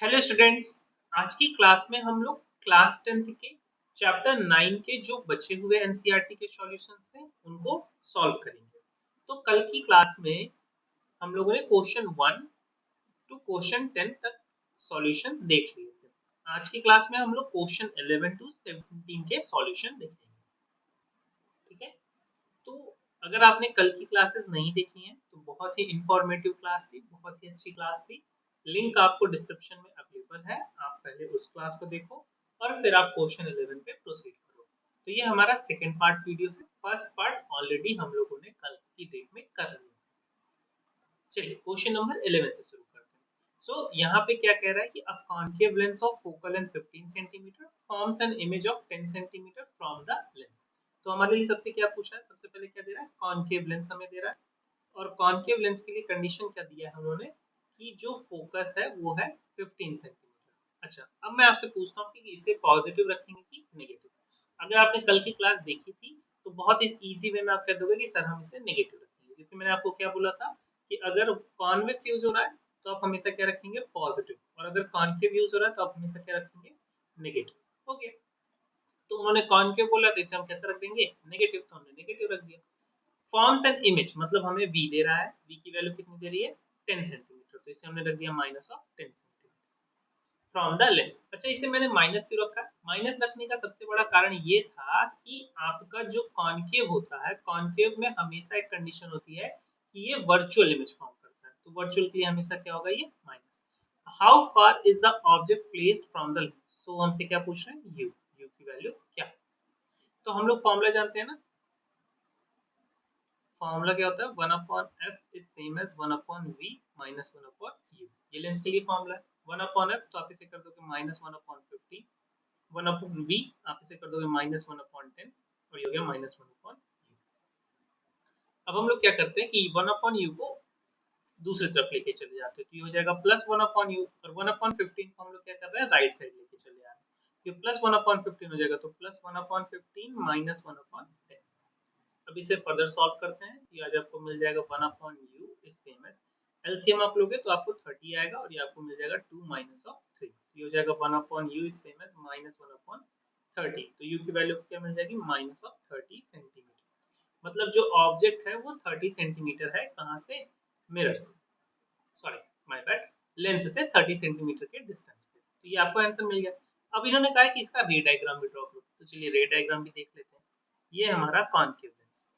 Hello students. आज की class में हम लोग क्लास 10th के चैप्टर 9 के जो बचे हुए एनसीईआरटी के सॉल्यूशंस हैं उनको सॉल्व करेंगे। तो कल की क्लास में हम लोगों ने क्वेश्चन 1 टू क्वेश्चन 10 तक सॉल्यूशन देख लिए थे। आज की क्लास में हम लोग क्वेश्चन 11 टू 17 के सॉल्यूशन देखेंगे। ठीक है, तो अगर आपने कल की क्लासेस नहीं देखी हैं तो बहुत ही इंफॉर्मेटिव क्लास थी, बहुत ही अच्छी क्लास थी। लिंक आपको डिस्क्रिप्शन में अवेलेबल है, आप पहले उस क्लास को देखो और फिर आप क्वेश्चन 11 पे प्रोसीड करो। तो ये हमारा सेकंड पार्ट वीडियो है। फर्स्ट पार्ट ऑलरेडी हम लोगों ने कल की डेट में कर लिया। चलिए क्वेश्चन नंबर 11 से शुरू करते हैं। सो यहाँ पे क्या कह रहा है कि a concave lens of focal length 15 centimetre forms an image of 10 centimetre from the lens. तो हमारे लिए सबसे क्या पूछा है, सबसे पहले क्या दे रहा है, कॉन्केव लेंस हमें दे रहा है। और कॉन्केव लेंस के लिए कंडीशन क्या दिया है उन्होंने कि जो फोकस है वो है 15 सेंटीमीटर। अच्छा, अब मैं आपसे पूछता हूँ कि इसे पॉजिटिव रखेंगे कि नेगेटिव। अगर आपने कल की क्लास देखी थी तो बहुत ही इजी वे में आप कह दोगे कि सर हम इसे नेगेटिव रखेंगे, क्योंकि मैंने आपको क्या बोला था कि अगर कॉन्वेक्स यूज हो रहा है तो आप हमेशा क्या रखेंगे, पॉजिटिव, और अगर कॉन्केव यूज हो रहा है तो आप हमेशा क्या रखेंगे, नेगेटिव। ओके, तो उन्होंने कॉन्केव बोला तो इसे हम कैसे रख देंगे, नेगेटिव, तो हमने नेगेटिव रख दिया। फॉर्म्स एन इमेज मतलब हमें v दे रहा है, v की वैल्यू कितनी दे रही है, 10 सेंटीमीटर, तो इसे हमने रख दिया minus of 10 centimetre from the lens. अच्छा, इसे मैंने माइनस क्यों रखा है, माइनस रखने का सबसे बड़ा कारण ये था कि आपका जो कॉन्केव होता है, कॉन्केव में हमेशा एक कंडीशन होती है कि ये वर्चुअल इमेज फॉर्म करता है, तो वर्चुअल के लिए हमेशा क्या होगा, ये minus. How far is the object placed from the lens, so हमसे क्या पूछ रहे हैं, u की वैल्यू क्या है। तो हम लोग फॉर्मूला जानते हैं ना, फॉर्मूला क्या होता है, 1 upon F is same as 1 upon V minus 1 upon U. ये लेंस के लिए फॉर्मूला है। 1 अपॉन एफ तो आप इसे कर दोगे माइनस 1 अपॉन 15, 1 अपॉन वी आप इसे कर दोगे माइनस 1 अपॉन 10, और ये हो गया माइनस 1 अपॉन यू। अब हम लोग क्या करते हैं कि 1 अपॉन यू को दूसरी तरफ लेके चले जाते हैं, तो ये हो जाएगा प्लस 1 अपॉन यू, और 1 अपॉन 15 को हम लोग क्या कर रहे हैं, राइट साइड लेके चले आ रहे हैं, ये प्लस 1 अपॉन 15 हो जाएगा, तो प्लस 1 अपॉन 15 माइनस 1 अपॉन 10। अब इसे फर्दर सॉल्व करते हैं, ये आज आपको मिल जाएगा 1 upon U is same as, LCM आप लोगे तो आपको 30 आएगा, और ये आपको मिल जाएगा 2 माइनस ऑफ 3, ये हो जाएगा 1 upon U is same as minus 1 upon 30, तो यू की वैल्यू क्या मिल जाएगी, माइनस ऑफ 30 सेंटीमीटर। मतलब जो ऑब्जेक्ट है वो 30 सेंटीमीटर है, कहाँ से, मिरर से, सॉरी माय बैड, लेंस से 30 सेंटीमीटर के डिस्टेंस पे। तो ये आपको आंसर मिल गया। अब इन्होंने कहा है कि इसका रे डायग्राम भी ड्रॉ करो, तो चलिए रे डायग्राम भी देख लेते हैं। ये हमारा कॉन्केव लेंस,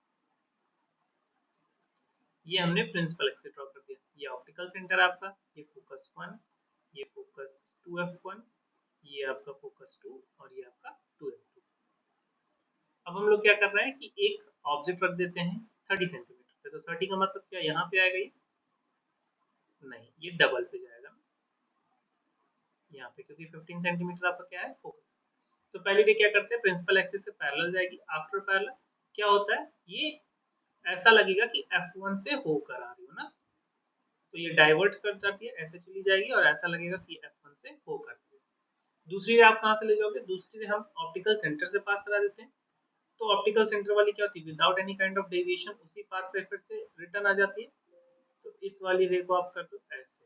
ये हमने प्रिंसिपल एक्सिस ड्रॉ कर दिया, ये ऑप्टिकल सेंटर आपका, ये फोकस 1, ये फोकस 2f1, ये आपका फोकस 2, और ये आपका 2f2। अब हम लोग क्या कर रहे हैं कि एक ऑब्जेक्ट रख देते हैं 30 सेंटीमीटर पे, तो 30 का मतलब क्या यहाँ पे आएगा, ये नहीं, ये डबल पे जाएगा यहाँ पे, क्योंकि 15 सेंटीमीटर आपका क्या है, फोकस। तो पहले डे क्या करते हैं, प्रिंसिपल एक्सिस से पैरेलल जाएगी, आफ्टर पैरेलल क्या होता है, ये ऐसा लगेगा कि F1 से होकर आ रही हो ना, तो ये डाइवर्ट कर जाती है, ऐसे चली जाएगी, और ऐसा लगेगा कि F1 से होकर। दूसरी रे आप कहाँ से ले जाओगे, दूसरी रे हम ऑप्टिकल सेंटर से पास करा देते हैं, तो ऑप्टिकल सेंटर वाली क्या होती है, without any kind of deviation उसी पाथ पे फिर से रिटर्न आ जाती है, तो इस वाली रे को आप कर दो ऐसे।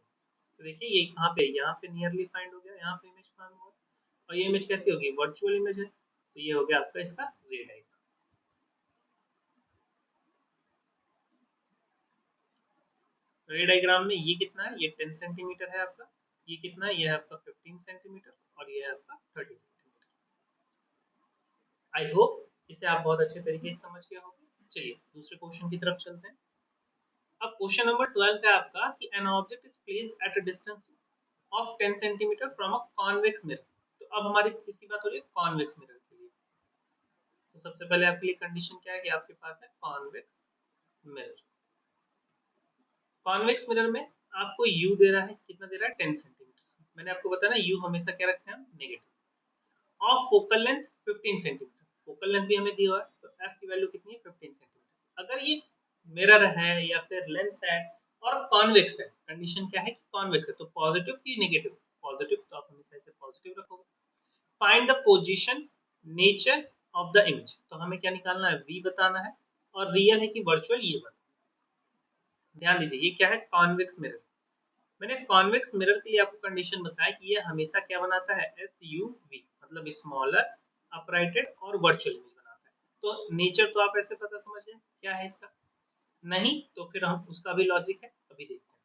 तो देखिए ये कहाँ पे, यहाँ पे नियरली फाइंड हो गया, यहाँ पे इमेज फाइंड हुआ, और ये इमेज कैसी होगी, वर्चुअल इमेज है, तो ये हो गया आपका इसका रे डायग्राम। रे डायग्राम में ये कितना है, ये 10 सेंटीमीटर है आपका, ये कितना है, ये है आपका 15 सेंटीमीटर, और ये है आपका 30 सेंटीमीटर। आई होप इसे आप बहुत अच्छे तरीके से समझ गए होंगे। चलिए दूसरे क्वेश्चन की तरफ चलते हैं। अब क्वेश्चन नंबर 12 है आपका कि an object is placed at a distance of 10 centimetre from a convex mirror. तो अब हमारी किसकी बात हो रही है, कॉन्वेक्स मिरर के लिए। तो सबसे पहले आपके लिए कंडीशन क्या है कि आपके पास है कॉन्वेक्स मिरर। कॉन्वेक्स मिरर में आपको u दे रहा है, कितना दे रहा है, 10 सेंटीमीटर। मैंने आपको बताया ना u हमेशा क्या रखते हैं हम, negative. Of focal length 15 centimetre, focal length भी हमें दिया हुआ है, तो f की वैल्यू कितनी है, 15 सेंटीमीटर। अगर ये मिरर है या फिर लेंस है और कॉन्वेक्स है, कंडीशन क्या है कि कॉन्वेक्स है, तो पॉजिटिव की नेगेटिव, पॉजिटिव, तो आप हमेशा इसे पॉजिटिव रखोगे। Find the position nature of the image, तो हमें क्या निकालना है, v बताना है, और रियल है कि वर्चुअल ये बताना। ध्यान दीजिए ये क्या है, कॉन्वेक्स मिरर, मैंने कॉन्वेक्स मिरर के लिए आपको कंडीशन बताया कि ये हमेशा क्या बनाता है, SUV, मतलब स्मॉलर, अपराइटेड और वर्चुअल इमेज बनाता है। तो नेचर तो आप ऐसे पता समझ गए क्या है इसका, नहीं तो फिर हम उसका भी लॉजिक है, अभी देखते हैं।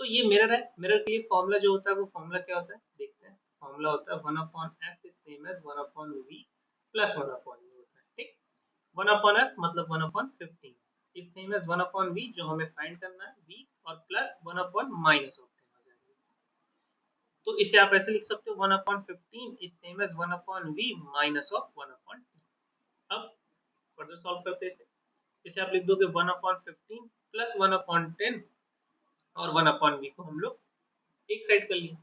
तो ये मिरर है, मिरर के लिए फॉर्मूला जो होता है वो फॉर्मूला क्या होता है देखते हैं। फॉर्मूला होता है 1/f is same as 1/v plus 1/u होता है, ठीक। 1/f मतलब 1/15 इज सेम एज 1/v, जो हमें फाइंड करना है v, और प्लस 1/-10 हो जाएगा। तो इसे आप ऐसे लिख सकते हो 1/15 is same as 1/v minus of 1/10। अब फर्दर सॉल्व करते हैं इसे। इसे आप लिख दोगे 1/15 प्लस 1/10, और 1/v को हम लोग एक साइड कर लिए।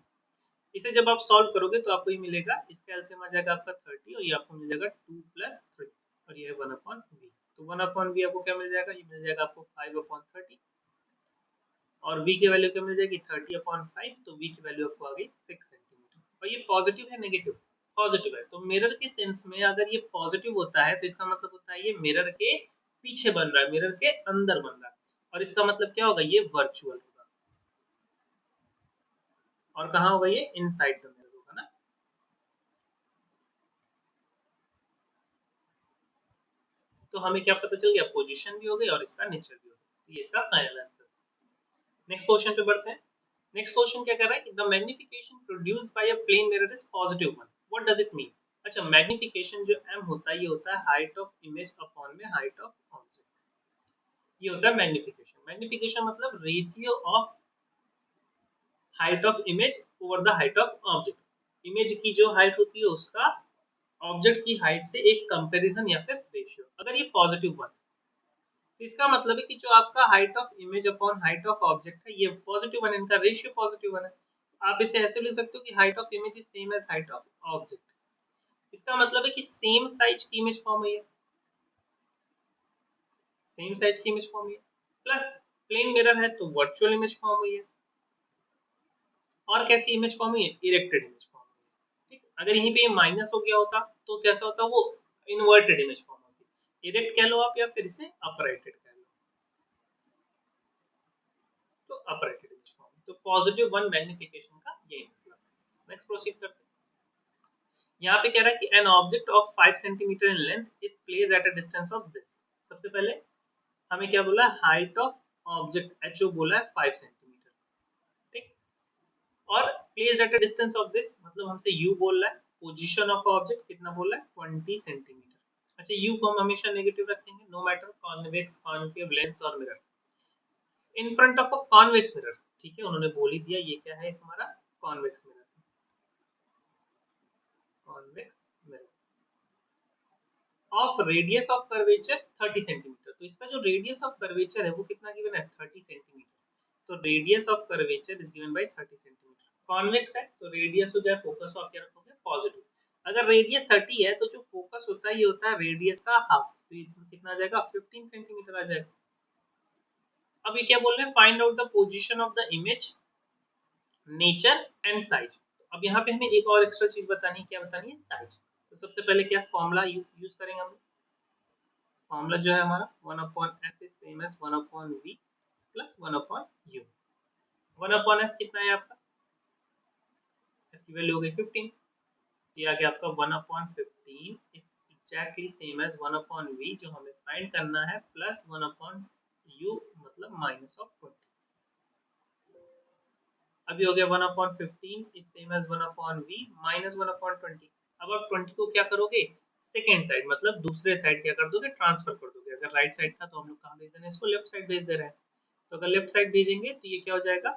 इसे जब आप सॉल्व करोगे तो आपको ये मिलेगा, इसका एलसीएम आ जाएगा आपका 30, और ये आपको मिल जाएगा 2 + 3, और ये है 1/v। तो 1/v आपको क्या मिल जाएगा, ये मिल जाएगा आपको 5/30, और v की वैल्यू क्या मिल जाएगी 30/5, तो v की वैल्यू आपको आ गई 6 सेंटीमीटर। और ये पॉजिटिव है नेगेटिव, पॉजिटिव है। तो मिरर के सेंस में अगर ये पॉजिटिव होता है तो इसका मतलब होता है ये मिरर के पीछे बन रहा है, मिरर के अंदर बन रहा है, और इसका मतलब क्या होगा, ये वर्चुअल होगा। और कहाँ होगा, ये इनसाइड द मिरर होगा ना। तो हमें क्या पता चल गया, पोजीशन भी हो गई और इसका नेचर भी हो गया। ये इसका फाइनल आंसर। नेक्स्ट क्वेश्चन पे बढ़ते हैं। नेक्स्ट क्वेश्चन क्या कर रहा है कि the magnification produced by a plane mirror is positive 1, what does it mean. अच्छा, मैग्निफिकेशन जो m होता है ये होता है हाइट ऑफ इमेज अपॉन में हाइट ऑफ ऑब्जेक्ट, ये होता है मैग्निफिकेशन। मैग्निफिकेशन मतलब ratio of height of image over the height of object. Image की जो हाइट होती है उसका ऑब्जेक्ट की हाइट से एक कंपैरिजन या फिर रेशियो। अगर ये पॉजिटिव 1, तो इसका मतलब है कि जो आपका height of image upon height of object है ये पॉजिटिव 1, इनका रेशियो पॉजिटिव 1 है। आप इसे ऐसे लिख सकते हो कि height of image is same as height of object. इसका मतलब है कि सेम साइज की इमेज फॉर्म हुई है, सेम साइज की इमेज फॉर्म हुई है, प्लस प्लेन मिरर है तो वर्चुअल इमेज फॉर्म हुई है, और कैसी इमेज फॉर्म हुई है, इरेक्टेड इमेज फॉर्म हुई है, ठीक। अगर यहीं पे ये माइनस हो गया होता तो कैसा होता, वो इन्वर्टेड इमेज फॉर्म होती। इरेक्ट कह लो आप या फिर इसे अपराइटेड कह लो, तो अपराइटेड इमेज फॉर्म। तो पॉजिटिव 1 मैग्निफिकेशन का ये मतलब है। नेक्स्ट प्रोसीड करते हैं। यहाँ पे कह रहा है कि an object of 5 centimetre in length is placed at a distance of this. सबसे पहले हमें क्या बोला, हाइट ऑफ ऑब्जेक्ट एचओ बोला है 5 सेंटीमीटर, ठीक। और placed at a distance of this मतलब हमसे यू बोल रहा है, पोजीशन ऑफ ऑब्जेक्ट कितना बोल रहा है 20 सेंटीमीटर। अच्छा, यू को हम हमेशा नेगेटिव रखेंगे, no matter convex, concave, lens और mirror, in front of a convex mirror, ठीक है। उन्होंने बोल ही दिया ये क्या है हमारा convex mirror, convex mirror of radius of curvature 30 centimetre. तो इसका जो रेडियस ऑफ कर्वेचर है वो कितना गिवन है 30 सेंटीमीटर। तो radius of curvature is given by 30 centimetre. Convex है तो रेडियस हो जाए, फोकस आप क्या रखोगे पॉजिटिव। अगर रेडियस 30 है तो जो फोकस होता है ये होता है रेडियस का हाफ, तो ये कितना आ जाएगा 15 सेंटीमीटर आ जाएगा। अब ये क्या बोल रहे हैं, find out the position of the image, nature and size. अब यहाँ पे हमें एक और एक्स्ट्रा चीज बतानी है, क्या बतानी है, साइज। तो सबसे पहले क्या फॉर्मूला यूज करेंगे हम। फॉर्मूला जो है हमारा 1/f is same as 1/v plus 1/u। 1/f कितना है आपका, f की वैल्यू हो गई 15, ये आ गया आपका 1/15 is exactly same as 1/v जो हमें फाइंड करना है, प्लस 1/u मतलब माइनस ऑफ 20। अभी हो गया 1/15 is same as 1/v minus 1/20। अब आप 20 को क्या करोगे, सेकेंड साइड मतलब दूसरे साइड क्या कर दोगे, ट्रांसफर कर दोगे। अगर राइट साइड था तो हम लोग कहाँ भेज रहे हैं, इसको लेफ्ट साइड भेज दे रहे हैं। तो अगर लेफ्ट साइड भेजेंगे तो ये क्या हो जाएगा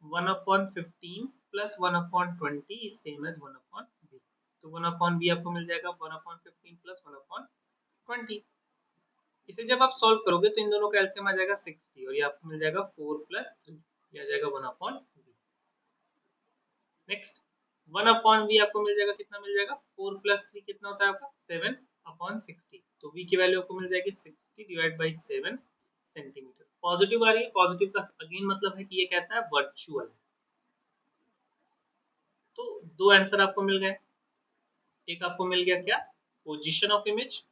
1/15 plus 1/20 is same as 1/v। तो 1/v आपको मिल जाएगा 1/15 प्लस 1/20। इसे जब आप सॉल्व करोगे तो इन दोनों का एलसीएम आ जाएगा 60, और ये आपको मिल जाएगा 4 + 3, ये आ जाएगा 1/v। नेक्स्ट 1/v आपको मिल जाएगा, कितना मिल जाएगा 4 + 3 कितना होता है आपका 7/60। तो v की वैल्यू आपको मिल जाएगी 60 डिवाइड बाई 7 सेंटीमीटर। पॉजिटिव आ रही है, पॉजिटिव का अगेन मतलब है कि ये कैसा है, वर्चुअल है। तो दो आंसर आपको मिल गए। एक आपको मिल गया क्या, पोजीशन ऑफ इमेज,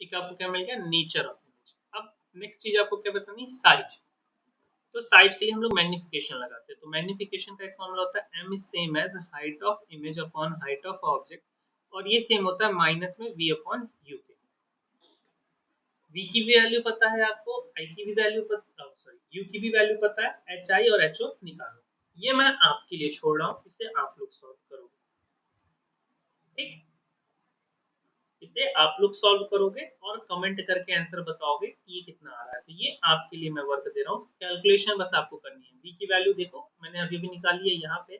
एक आपको क्या मिल गया, नेचर ऑफ इमेज। अब नेक्स्ट चीज आपको क्या बतानी, साइज। तो साइज के लिए हम लोग मैग्निफिकेशन लगाते हैं। तो मैग्निफिकेशन का एक फॉर्मूला होता है m is same as height of image upon height of object, और ये सेम होता है माइनस में v अपॉन u के। v की भी वैल्यू पता है आपको, i की भी वैल्यू पता, सॉरी u की भी वैल्यू पता है, hi और ho निकालो। ये मैं आपके लिए छोड़ रहा हूँ, इसे आप लोग सॉल्व करोगे। ठीक, इसे आप लोग सॉल्व करोगे और कमेंट करके आंसर बताओगे कि ये कितना आ रहा है। तो ये आपके लिए मैं वर्क दे रहा हूँ, कैलकुलेशन बस आपको करनी है। v की वैल्यू देखो मैंने अभी भी निकाली है यहाँ पे,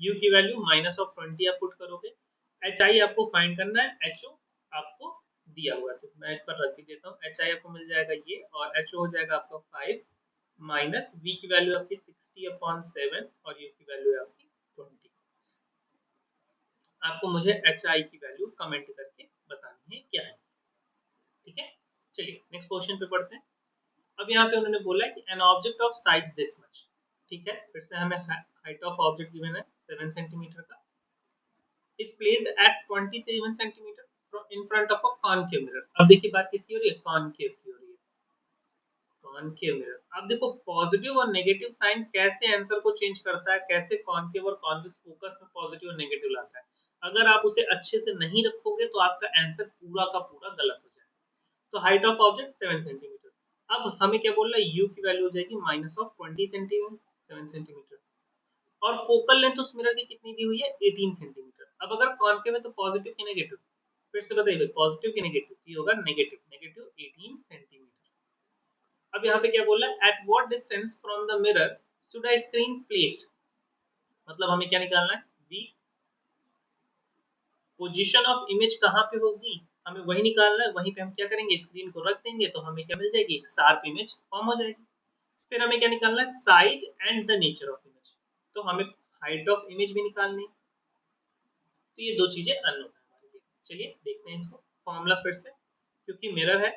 u की वैल्यू -20 आप पुट करोगे, hi आपको फाइंड करना है, ho आपको दिया हुआ है तो मैं एक बार रख भी देता हूँ। hi आपको मिल जाएगा ये, और ho हो जाएगा आपका 5 माइनस v की वैल्यू आपकी 60/7 और u की वैल्यू है आपकी 20। आपको मुझे hi की वैल्यू कमेंट करके बतानी है क्या है। ठीक है, चलिए नेक्स्ट क्वेश्चन पे पढ़ते हैं। अब यहाँ पे उन्होंने बोला है कि an object of size this much. ठीक है, फिर से हमें हाइट ऑफ ऑब्जेक्ट गिवन है 7 सेंटीमीटर का, is placed at 27 centimetre in front of a concave mirror. अब देखिए बात किसकी हो रही है, कॉनकेव की हो रही है, कॉनकेव मिरर। अब देखो पॉजिटिव और नेगेटिव साइन कैसे आंसर को चेंज करता है, कैसे कॉनकेव और कॉन्वेक्स फोकस में पॉजिटिव और नेगेटिव लाता है। अगर आप उसे अच्छे से नहीं रखोगे तो आपका आंसर पूरा का पूरा गलत हो जाएगा। तो हाइट ऑफ ऑब्जेक्ट 7 सेंटीमीटर। अब हमें क्या बोल रहा है, यू की वैल्यू हो जाएगी -20 सेंटीमीटर, 7 सेंटीमीटर, और फोकल लेंथ उस मिरर की कितनी दी हुई है, 18 सेंटीमीटर। अब अगर कॉनकेव है तो पॉजिटिव की नेगेटिव, फिर से बताइए पॉजिटिव की नेगेटिव, ये होगा नेगेटिव, नेगेटिव 18 सेंटीमीटर। अब यहाँ पे क्या बोल रहा है, at what distance from the mirror should I screen placed. मतलब हमें क्या निकालना है, दी पोजीशन ऑफ इमेज कहाँ पे होगी, हमें वही निकालना है। वहीं पे हम क्या करेंगे, स्क्रीन को रख देंगे तो हमें क्या मिल जाएगी, एक शार्प इमेज फॉर्म हो जाएगी। फिर हमें क्या निकालना है, size and the nature of image. तो हमें हाइट ऑफ इमेज भी निकालनी है। तो ये दो चीजें अननोन है हमारे लिए। चलिए देखते हैं इसको फॉर्मूला फिर से, क्योंकि मिरर है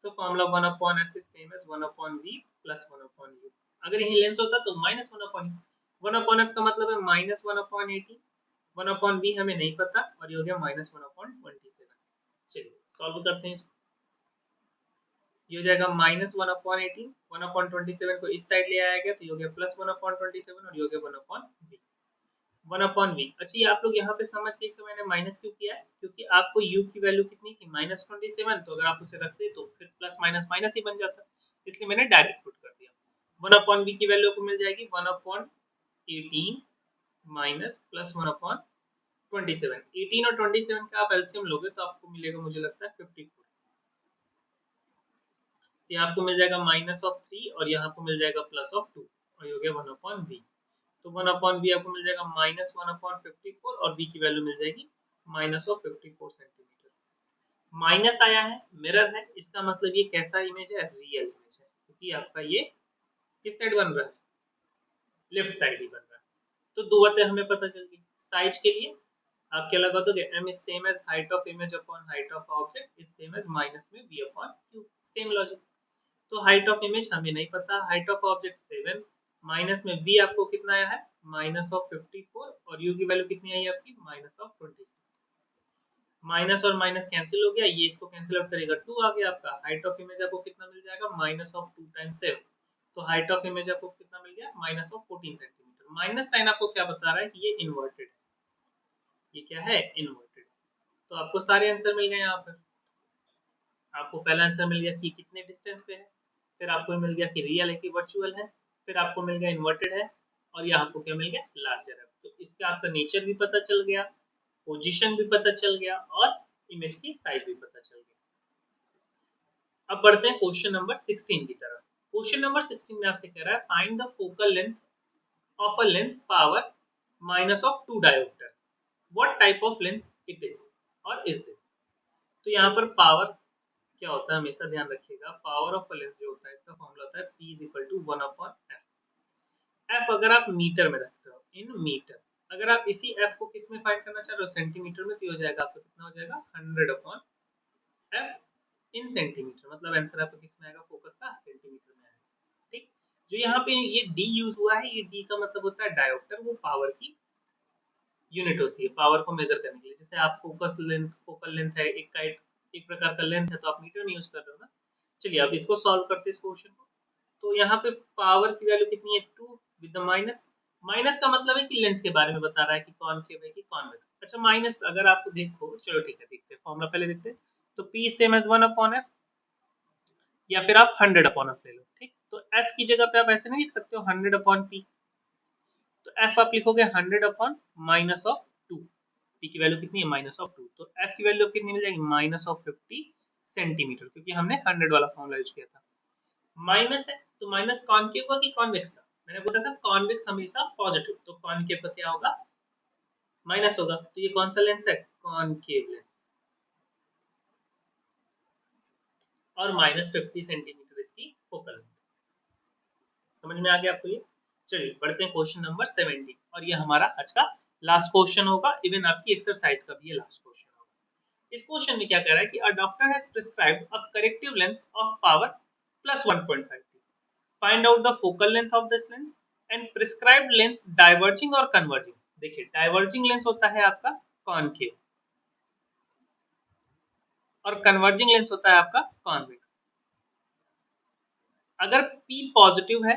तो formula 1/f is same as 1/v plus 1/u। अगर यही लेंस होता तो -1/u। 1/f का मतलब है -1/18, 1/v हमें नहीं पता, और ये हो गया -1/27। चलिए सॉल्व करते हैं इसको। ये हो जाएगा -1/18, 1/27 को इस साइड ले आया गया तो ये हो गया +1/27, और ये हो गया 1/v। 1/v। अच्छा ये आप लोग यहाँ पे समझ के इसे मैंने माइनस क्यों किया है, क्योंकि आपको u की वैल्यू कितनी थी, -27, तो अगर आप उसे रखते तो फिर प्लस माइनस माइनस ही बन जाता, इसलिए मैंने डायरेक्ट पुट कर दिया। 1/v की वैल्यू आपको मिल जाएगी 1/18 माइनस प्लस 1/27। 18 और 27 का आप एलसीएम लोगे तो आपको मिलेगा, मुझे लगता है 54। ये आपको मिल जाएगा -3, और यहाँ आपको मिल जाएगा +2, और ये हो गया 1/v। तो 1/v आपको मिल जाएगा -1/54, और v की वैल्यू मिल जाएगी -54 सेंटीमीटर। माइनस आया है, मिरर है, इसका मतलब ये कैसा इमेज है, रियल इमेज है, क्योंकि आपका ये किस साइड बन रहा है, लेफ्ट साइड ही बन रहा है। तो दो बातें हमें पता चल गई। साइज के लिए आप क्या लगा दोगे, m is same as height of image upon height of object is same as minus में v upon q, same logic. तो हाइट ऑफ इमेज हमें नहीं पता, हाइट ऑफ ऑब्जेक्ट 7, माइनस में v आपको कितना आया है, -54, और u की वैल्यू कितनी आई आपकी, -27। माइनस और माइनस कैंसिल हो गया, ये इसको कैंसिल आउट करेगा 2 आ गया आपका। हाइट ऑफ इमेज आपको कितना मिल जाएगा, -2 टाइम्स 7, तो हाइट ऑफ इमेज आपको कितना मिल गया, -14 सेंटीमीटर। माइनस साइन आपको क्या बता रहा है कि ये इन्वर्टेड है, ये क्या है, इन्वर्टेड। तो आपको सारे आंसर मिल गए यहाँ पर। आपको पहला आंसर मिल गया कि कितने डिस्टेंस पे है, फिर आपको मिल गया कि रियल है कि वर्चुअल है, फिर आपको मिल गया इन्वर्टेड है, और यहाँ आपको क्या मिल गया, लार्जर है। तो इसका आपका नेचर भी पता चल गया, पोजीशन भी पता चल गया, और इमेज की साइज भी पता चल गई। अब बढ़ते हैं क्वेश्चन नंबर 16 की तरफ। क्वेश्चन नंबर 16 में आपसे कह रहा है find the focal length of a lens power -2 dioptre, what type of lens it is और इज दिस। तो यहाँ पर पावर क्या होता है, हमेशा ध्यान रखिएगा, पावर ऑफ अ लेंस जो होता है इसका फॉर्मूला होता है P = 1/f। f अगर आप मीटर में रखते हो, इन मीटर, अगर आप इसी f को किस में फाइंड करना चाह रहे हो, सेंटीमीटर में, तो हो जाएगा आपका कितना हो जाएगा, 100/f इन सेंटीमीटर। मतलब आंसर आपका किस में आएगा, फोकस का सेंटीमीटर में आएगा। ठीक, जो यहाँ पे ये d यूज हुआ है, ये d का मतलब होता है डायोप्टर, वो पावर की यूनिट होती है, पावर को मेजर करने के लिए। जैसे आप फोकस लेंथ, फोकल लेंथ है एक का, एक प्रकार का लेंथ है, तो आप मीटर में यूज कर रहे हो ना। चलिए अब इसको सॉल्व करते हैं इस क्वेश्चन को। तो यहाँ पे पावर की वैल्यू कितनी है 2 विद द माइनस। माइनस का मतलब है कि लेंस के बारे में बता रहा है कि कॉनकेव है कि कॉन्वेक्स। अच्छा माइनस अगर आपको देखो, चलो ठीक है देखते हैं फॉर्मूला पहले देखते हैं। तो P same as 1 upon F, या फिर आप 100 अपॉन एफ ले लो। ठीक, तो एफ की जगह पे आप ऐसे नहीं लिख सकते हो 100 अपॉन पी, तो एफ आप लिखोगे 100 अपॉन माइनस ऑफ 2। पी की वैल्यू कितनी है माइनस ऑफ 2, तो एफ की वैल्यू कितनी मिल जाएगी माइनस ऑफ 50 सेंटीमीटर, क्योंकि हमने 100 वाला फॉर्मूला यूज किया था। माइनस है तो माइनस कॉनकेव का कि कॉन्वेक्स का, मैंने बोला था कॉन्वेक्स हमेशा पॉजिटिव, तो कॉनकेव का क्या होगा माइनस होगा। तो ये कौन सा लेंस है कॉनकेव लेंस, और माइनस 50 सेंटीमीटर इसकी फोकल लेंथ। समझ में आ गया आपको ये। चलिए बढ़ते हैं क्वेश्चन नंबर 17, और ये हमारा आज का लास्ट क्वेश्चन होगा, इवन आपकी एक्सरसाइज का भी ये लास्ट क्वेश्चन होगा। इस क्वेश्चन में क्या कह रहा है कि a doctor has prescribed a corrective lens of power plus 1.5, find out the focal length of this lens and prescribed lens diverging और कन्वर्जिंग। देखिए डाइवर्जिंग लेंस होता है आपका कॉनकेव, और कन्वर्जिंग लेंस होता है आपका कॉन्वेक्स। अगर P पॉजिटिव है,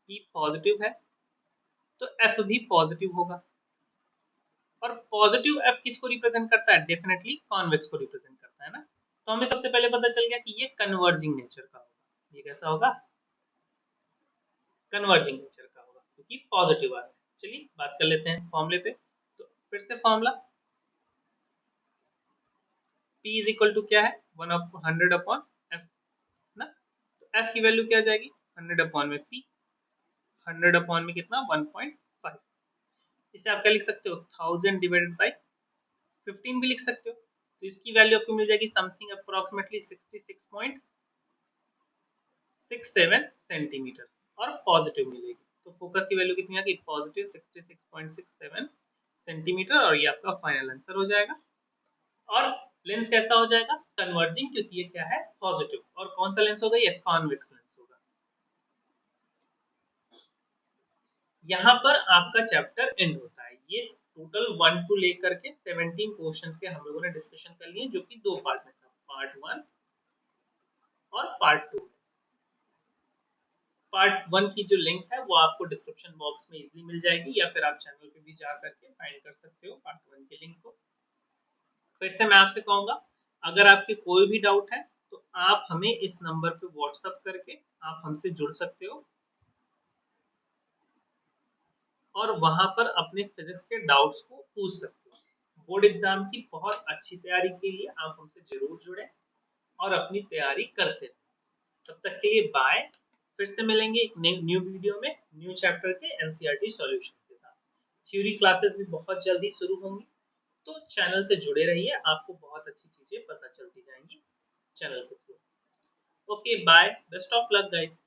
P पॉजिटिव है तो F भी पॉजिटिव होगा, और पॉजिटिव F किसको रिप्रेजेंट करता है डेफिनेटली कॉन्वेक्स को रिप्रेजेंट करता है ना। तो हमें सबसे पहले पता चल गया कि ये कन्वर्जिंग नेचर का होगा। ये कैसा होगा कन्वर्जिंग नेचर का होगा, क्योंकि पॉजिटिव आ रहा है। चलिए बात कर लेते हैं फॉर्मूले पे। तो फिर से formula P is equal to क्या है 100 अपॉन F ना। तो F की वैल्यू क्या आ जाएगी 100 अपॉन में P, 100 अपॉन में कितना 1.5। इसे आप क्या लिख सकते हो 1000 डिवाइडेड बाई 15 भी लिख सकते हो। तो इसकी वैल्यू आपको मिल जाएगी समथिंग अप्रोक्सीमेटली 66.67 सेंटीमीटर, और पॉजिटिव मिलेगी। तो फोकस की वैल्यू कितनी आ गई पॉजिटिव 66.67 सेंटीमीटर, और ये आपका फाइनल आंसर हो जाएगा। और लेंस कैसा हो जाएगा कन्वर्जिंग, क्योंकि ये क्या है पॉजिटिव। और कौन सा लेंस होगा ये कॉन्वेक्स लेंस होगा। यहाँ पर आपका चैप्टर एंड होता है। ये टोटल 1 टू लेकर के 17 क्वेश्चंस के हम लोगों ने डिस्कशन कर लिए, जो कि दो पार्ट में था, पार्ट 1 और पार्ट 2। पार्ट 1 की जो लिंक है वो आपको डिस्क्रिप्शन बॉक्स में इजीली मिल जाएगी, या फिर आप चैनल पे भी जा करके फाइंड कर सकते हो पार्ट 1 की लिंक को। फिर से मैं आपसे कहूंगा, अगर आपके कोई भी डाउट है तो आप हमें इस नंबर पे व्हाट्सअप करके आप हमसे जुड़ सकते हो, और वहां पर अपने फिजिक्स के डाउट्स को पूछ सकते हो। बोर्ड एग्जाम की बहुत अच्छी तैयारी के लिए आप हमसे जरूर जुड़े और अपनी तैयारी करते रहें। तब तक के लिए बाय। फिर से मिलेंगे एक न्यू वीडियो में न्यू चैप्टर के एनसीईआरटी सॉल्यूशंस के साथ। थ्योरी क्लासेस भी बहुत जल्दी शुरू होंगी, तो चैनल से जुड़े रहिए, आपको बहुत अच्छी चीजें पता चलती जाएंगी चैनल के through. Okay bye, best of luck guys.